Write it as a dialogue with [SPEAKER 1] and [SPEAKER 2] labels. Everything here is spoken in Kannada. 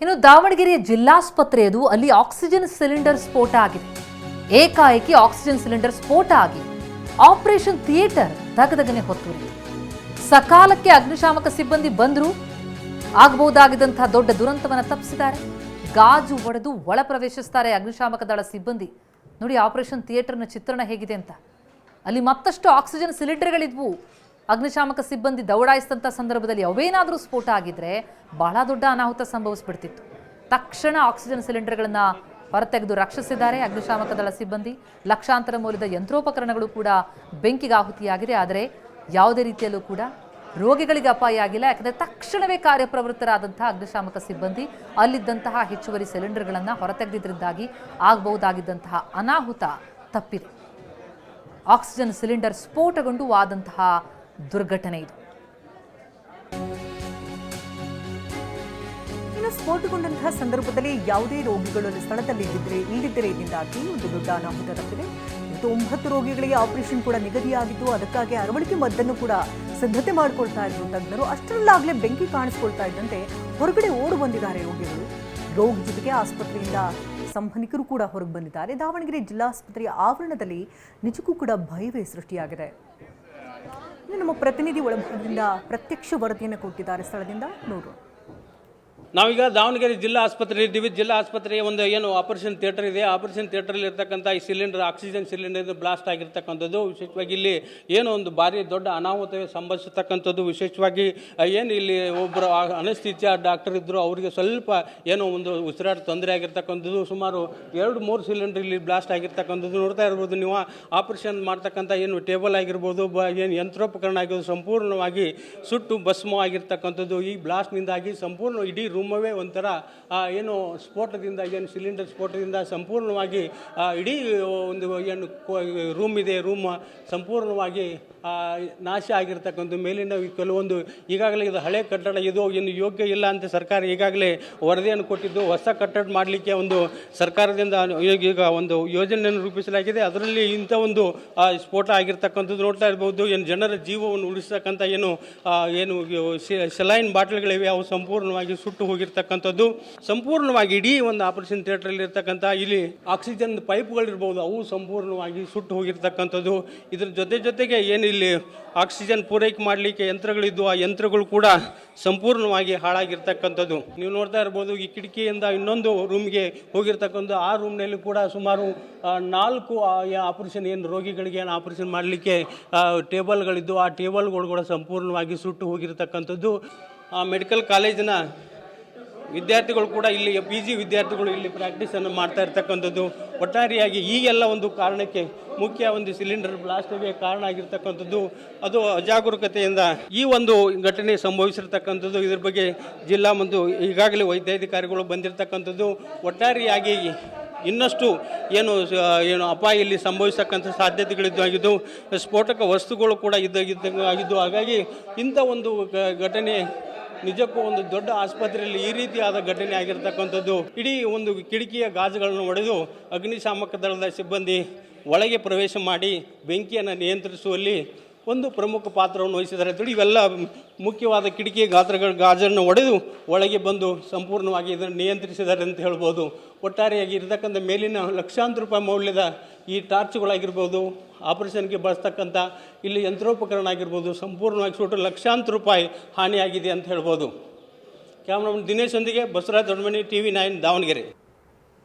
[SPEAKER 1] ಇನ್ನು ದಾವಣಗೆರೆಯ ಜಿಲ್ಲಾಸ್ಪತ್ರೆಯದು ಅಲ್ಲಿ ಆಕ್ಸಿಜನ್ ಸಿಲಿಂಡರ್ ಸ್ಫೋಟ ಆಗಿದೆ. ಏಕಾಏಕಿ ಆಕ್ಸಿಜನ್ ಸಿಲಿಂಡರ್ ಸ್ಫೋಟ ಆಗಿ ಆಪರೇಷನ್ ಥಿಯೇಟರ್ ದಗದಗನೆ ಹೊತ್ತುರಿತು. ಸಕಾಲಕ್ಕೆ ಅಗ್ನಿಶಾಮಕ ಸಿಬ್ಬಂದಿ ಬಂದರೂ ಆಗಬಹುದಾಗಿದ್ದಂತಹ ದೊಡ್ಡ ದುರಂತವನ್ನು ತಪ್ಪಿಸಿದ್ದಾರೆ. ಗಾಜು ಒಡೆದು ಒಳ ಪ್ರವೇಶಿಸುತ್ತಾರೆ ಅಗ್ನಿಶಾಮಕ ದಳ ಸಿಬ್ಬಂದಿ. ನೋಡಿ ಆಪರೇಷನ್ ಥಿಯೇಟರ್ನ ಚಿತ್ರಣ ಹೇಗಿದೆ ಅಂತ. ಅಲ್ಲಿ ಮತ್ತಷ್ಟು ಆಕ್ಸಿಜನ್ ಸಿಲಿಂಡರ್ಗಳಿದ್ವು. ಅಗ್ನಿಶಾಮಕ ಸಿಬ್ಬಂದಿ ದೌಡಾಯಿಸಿದಂಥ ಸಂದರ್ಭದಲ್ಲಿ ಅವೇನಾದರೂ ಸ್ಫೋಟ ಆಗಿದ್ರೆ ಬಹಳ ದೊಡ್ಡ ಅನಾಹುತ ಸಂಭವಿಸ್ಬಿಡ್ತಿತ್ತು. ತಕ್ಷಣ ಆಕ್ಸಿಜನ್ ಸಿಲಿಂಡರ್ಗಳನ್ನು ಹೊರತೆಗೆದು ರಕ್ಷಿಸಿದ್ದಾರೆ ಅಗ್ನಿಶಾಮಕ ದಳ ಸಿಬ್ಬಂದಿ. ಲಕ್ಷಾಂತರ ಮೌಲ್ಯದ ಯಂತ್ರೋಪಕರಣಗಳು ಕೂಡ ಬೆಂಕಿಗೆ ಆಹುತಿಯಾಗಿದೆ. ಆದರೆ ಯಾವುದೇ ರೀತಿಯಲ್ಲೂ ಕೂಡ ರೋಗಿಗಳಿಗೆ ಅಪಾಯ ಆಗಿಲ್ಲ. ಯಾಕಂದರೆ ತಕ್ಷಣವೇ ಕಾರ್ಯಪ್ರವೃತ್ತರಾದಂತಹ ಅಗ್ನಿಶಾಮಕ ಸಿಬ್ಬಂದಿ ಅಲ್ಲಿದ್ದಂತಹ ಹೆಚ್ಚುವರಿ ಸಿಲಿಂಡರ್ಗಳನ್ನು ಹೊರತೆಗೆದಿದ್ದರಿಂದಾಗಿ ಆಗಬಹುದಾಗಿದ್ದಂತಹ ಅನಾಹುತ ತಪ್ಪಿದೆ. ಆಕ್ಸಿಜನ್ ಸಿಲಿಂಡರ್ ಸ್ಫೋಟಗೊಂಡು ಆದಂತಹ ದುರ್ಘಟನೆ ಇದು.
[SPEAKER 2] ಇನ್ನು ಸ್ಫೋಟಗೊಂಡಂತಹ ಸಂದರ್ಭದಲ್ಲಿ ಯಾವುದೇ ರೋಗಿಗಳು ಸ್ಥಳದಲ್ಲಿ ಇಲ್ಲದಿದ್ದರೆ ಇದರಿಂದಾಗಿ ಒಂದು ದೊಡ್ಡ ಅನಾಹುತ ತಪ್ಪಿದೆ. 9 ರೋಗಿಗಳಿಗೆ ಆಪರೇಷನ್ ಕೂಡ ನಿಗದಿಯಾಗಿದ್ದು, ಅದಕ್ಕಾಗಿ ಅರವಳಿಕೆ ಮದ್ದನ್ನು ಕೂಡ ಸಿದ್ಧತೆ ಮಾಡಿಕೊಳ್ತಾ ಇದ್ರು ತಜ್ಞರು. ಅಷ್ಟರಲ್ಲಾಗಲೇ ಬೆಂಕಿ ಕಾಣಿಸ್ಕೊಳ್ತಾ ಇದ್ದಂತೆ ಹೊರಗಡೆ ಓಡು ಬಂದಿದ್ದಾರೆ ರೋಗಿಗಳು. ರೋಗಿ ಜೊತೆಗೆ ಆಸ್ಪತ್ರೆಯಿಂದ ಸಂಬಂಧಿಕರು ಕೂಡ ಹೊರಗೆ ಬಂದಿದ್ದಾರೆ. ದಾವಣಗೆರೆ ಜಿಲ್ಲಾಸ್ಪತ್ರೆಯ ಆವರಣದಲ್ಲಿ ನಿಜಕ್ಕೂ ಕೂಡ ಭಯವೇ ಸೃಷ್ಟಿಯಾಗಿದೆ. ನಮ್ಮ ಪ್ರತಿನಿಧಿ ಒಳಭಾಗದಿಂದ ಪ್ರತ್ಯಕ್ಷ ವರದಿಯನ್ನು ಕೊಟ್ಟಿದ್ದಾರೆ ಸ್ಥಳದಿಂದ. ನೋಡು,
[SPEAKER 3] ನಾವೀಗ ದಾವಣಗೆರೆ ಜಿಲ್ಲಾ ಆಸ್ಪತ್ರೆ ಇದ್ದೀವಿ. ಜಿಲ್ಲಾ ಆಸ್ಪತ್ರೆಯ ಒಂದು ಏನು ಆಪರೇಷನ್ ಥಿಯೇಟರ್ ಇದೆ. ಆಪರೇಷನ್ ಥಿಯೇಟರ್ಲ್ಲಿ ಇರ್ತಕ್ಕಂಥ ಈ ಸಿಲಿಂಡರ್, ಆಕ್ಸಿಜನ್ ಸಿಲಿಂಡರ್ ಬ್ಲಾಸ್ಟ್ ಆಗಿರ್ತಕ್ಕಂಥದ್ದು. ವಿಶೇಷವಾಗಿ ಇಲ್ಲಿ ಏನೋ ಒಂದು ಭಾರಿ ದೊಡ್ಡ ಅನಾಹುತವೇ ಸಂಭವಿಸತಕ್ಕಂಥದ್ದು. ವಿಶೇಷವಾಗಿ ಏನು ಇಲ್ಲಿ ಒಬ್ಬರು ಅನಸ್ಥಿಸಿಯಾ ಡಾಕ್ಟರ್ ಇದ್ದರು, ಅವರಿಗೆ ಸ್ವಲ್ಪ ಏನೋ ಒಂದು ಉಸಿರಾಟ ತೊಂದರೆ ಆಗಿರ್ತಕ್ಕಂಥದ್ದು. ಸುಮಾರು 2-3 ಸಿಲಿಂಡರ್ ಇಲ್ಲಿ ಬ್ಲಾಸ್ಟ್ ಆಗಿರ್ತಕ್ಕಂಥದ್ದು ನೋಡ್ತಾ ಇರ್ಬೋದು ನೀವು. ಆಪರೇಷನ್ ಮಾಡ್ತಕ್ಕಂಥ ಏನು ಟೇಬಲ್ ಆಗಿರ್ಬೋದು, ಏನು ಯಂತ್ರೋಪಕರಣ ಆಗಿರ್ಬೋದು, ಸಂಪೂರ್ಣವಾಗಿ ಸುಟ್ಟು ಭಸ್ಮವಾಗಿರ್ತಕ್ಕಂಥದ್ದು. ಈ ಬ್ಲಾಸ್ಟ್ನಿಂದಾಗಿ ಸಂಪೂರ್ಣ ಇಡೀ ರೂಮವೇ ಒಂಥರ ಏನು ಸ್ಫೋಟದಿಂದ, ಏನು ಸಿಲಿಂಡರ್ ಸ್ಫೋಟದಿಂದ ಸಂಪೂರ್ಣವಾಗಿ ಇಡೀ ಒಂದು ಏನು ರೂಮ್ ಇದೆ, ರೂಮ್ ಸಂಪೂರ್ಣವಾಗಿ ನಾಶ ಆಗಿರ್ತಕ್ಕಂಥ. ಮೇಲಿನ ಕೆಲವೊಂದು ಈಗಾಗಲೇ ಇದು ಹಳೆ ಕಟ್ಟಡ, ಇದು ಏನು ಯೋಗ್ಯ ಇಲ್ಲ ಅಂತ ಸರ್ಕಾರ ಈಗಾಗಲೇ ವರದಿಯನ್ನು ಕೊಟ್ಟಿದ್ದು. ಹೊಸ ಕಟ್ಟಡ ಮಾಡಲಿಕ್ಕೆ ಒಂದು ಸರ್ಕಾರದಿಂದ ಈಗ ಒಂದು ಯೋಜನೆಯನ್ನು ರೂಪಿಸಲಾಗಿದೆ. ಅದರಲ್ಲಿ ಇಂಥ ಒಂದು ಸ್ಫೋಟ ಆಗಿರ್ತಕ್ಕಂಥದ್ದು ನೋಡ್ತಾ ಇರ್ಬೋದು. ಏನು ಜನರ ಜೀವವನ್ನು ಉಳಿಸ್ತಕ್ಕಂಥ ಏನು ಸಲೈನ್ ಬಾಟಲ್ಗಳಿವೆ, ಅವು ಸಂಪೂರ್ಣವಾಗಿ ಸುಟ್ಟು ಹೋಗಿರ್ತಕ್ಕಂಥದ್ದು. ಸಂಪೂರ್ಣವಾಗಿ ಇಡೀ ಒಂದು ಆಪರೇಷನ್ ಥಿಯೇಟರ್ ಇರ್ತಕ್ಕಂಥ ಇಲ್ಲಿ ಆಕ್ಸಿಜನ್ ಪೈಪ್ಗಳಿರ್ಬೋದು, ಅವು ಸಂಪೂರ್ಣವಾಗಿ ಸುಟ್ಟು ಹೋಗಿರ್ತಕ್ಕಂಥದ್ದು. ಇದ್ರ ಜೊತೆಗೆ ಏನು ಇಲ್ಲಿ ಆಕ್ಸಿಜನ್ ಪೂರೈಕೆ ಮಾಡಲಿಕ್ಕೆ ಯಂತ್ರಗಳಿದ್ದು, ಆ ಯಂತ್ರಗಳು ಕೂಡ ಸಂಪೂರ್ಣವಾಗಿ ಹಾಳಾಗಿರ್ತಕ್ಕಂಥದ್ದು. ನೀವು ನೋಡ್ತಾ ಇರ್ಬೋದು. ಈ ಕಿಟಕಿಯಿಂದ ಇನ್ನೊಂದು ರೂಮ್ಗೆ ಹೋಗಿರ್ತಕ್ಕಂಥ ಆ ರೂಮ್ನಲ್ಲಿ ಕೂಡ ಸುಮಾರು 4 ಆಪರೇಷನ್ ಏನು ರೋಗಿಗಳಿಗೆ ಏನು ಆಪರೇಷನ್ ಮಾಡಲಿಕ್ಕೆ ಟೇಬಲ್ಗಳಿದ್ದು, ಆ ಟೇಬಲ್ಗಳು ಕೂಡ ಸಂಪೂರ್ಣವಾಗಿ ಸುಟ್ಟು ಹೋಗಿರ್ತಕ್ಕಂಥದ್ದು. ಆ ಮೆಡಿಕಲ್ ಕಾಲೇಜಿನ ವಿದ್ಯಾರ್ಥಿಗಳು ಕೂಡ ಇಲ್ಲಿ PG ವಿದ್ಯಾರ್ಥಿಗಳು ಇಲ್ಲಿ ಪ್ರಾಕ್ಟೀಸನ್ನು ಮಾಡ್ತಾ ಇರ್ತಕ್ಕಂಥದ್ದು. ಒಟ್ಟಾರೆಯಾಗಿ ಈಗೆಲ್ಲ ಒಂದು ಕಾರಣಕ್ಕೆ ಮುಖ್ಯ ಒಂದು ಸಿಲಿಂಡರ್ ಬ್ಲಾಸ್ಟ್ಗೆ ಕಾರಣ ಆಗಿರ್ತಕ್ಕಂಥದ್ದು. ಅದು ಅಜಾಗರೂಕತೆಯಿಂದ ಈ ಒಂದು ಘಟನೆ ಸಂಭವಿಸಿರ್ತಕ್ಕಂಥದ್ದು. ಇದ್ರ ಬಗ್ಗೆ ಜಿಲ್ಲಾ ಮತ್ತು ಈಗಾಗಲೇ ವೈದ್ಯಾಧಿಕಾರಿಗಳು ಬಂದಿರತಕ್ಕಂಥದ್ದು. ಒಟ್ಟಾರೆಯಾಗಿ ಇನ್ನಷ್ಟು ಏನು ಅಪಾಯ ಇಲ್ಲಿ ಸಂಭವಿಸತಕ್ಕಂಥ ಸಾಧ್ಯತೆಗಳಿದ್ದು ಆಗಿದ್ದು, ಸ್ಫೋಟಕ ವಸ್ತುಗಳು ಕೂಡ ಆಗಿದ್ದು. ಹಾಗಾಗಿ ಇಂಥ ಒಂದು ಘಟನೆ ನಿಜಕ್ಕೂ ಒಂದು ದೊಡ್ಡ ಆಸ್ಪತ್ರೆಯಲ್ಲಿ ಈ ರೀತಿಯಾದ ಘಟನೆ ಆಗಿರ್ತಕ್ಕಂಥದ್ದು. ಇಡೀ ಒಂದು ಕಿಟಕಿಯ ಗಾಜುಗಳನ್ನು ಒಡೆದು ಅಗ್ನಿಶಾಮಕ ದಳದ ಸಿಬ್ಬಂದಿ ಒಳಗೆ ಪ್ರವೇಶ ಮಾಡಿ ಬೆಂಕಿಯನ್ನು ನಿಯಂತ್ರಿಸುವಲ್ಲಿ ಒಂದು ಪ್ರಮುಖ ಪಾತ್ರವನ್ನು ವಹಿಸಿದ್ದಾರೆ. ಇವೆಲ್ಲ ಮುಖ್ಯವಾದ ಕಿಟಕಿ ಗಾಜನ್ನು ಒಡೆದು ಒಳಗೆ ಬಂದು ಸಂಪೂರ್ಣವಾಗಿ ಇದನ್ನು ನಿಯಂತ್ರಿಸಿದ್ದಾರೆ ಅಂತ ಹೇಳ್ಬೋದು. ಒಟ್ಟಾರೆಯಾಗಿ ಇರತಕ್ಕಂಥ ಮೇಲಿನ ಲಕ್ಷಾಂತರ ರೂಪಾಯಿ ಮೌಲ್ಯದ ಈ ಟಾರ್ಚ್ಗಳಾಗಿರ್ಬೋದು, ಆಪರೇಷನ್ಗೆ ಬಳಸ್ತಕ್ಕಂಥ ಇಲ್ಲಿ ಯಂತ್ರೋಪಕರಣ ಆಗಿರ್ಬೋದು, ಸಂಪೂರ್ಣವಾಗಿ ಸುಟ್ಟು ಲಕ್ಷಾಂತರ ರೂಪಾಯಿ ಹಾನಿಯಾಗಿದೆ ಅಂತ ಹೇಳ್ಬೋದು. ಕ್ಯಾಮ್ರಾಮನ್ ದಿನೇಶ್ ಒಂದಿಗೆ ಬಸವರಾಜ್ ದೊಡ್ಡಮನಿ, TV9 ದಾವಣಗೆರೆ.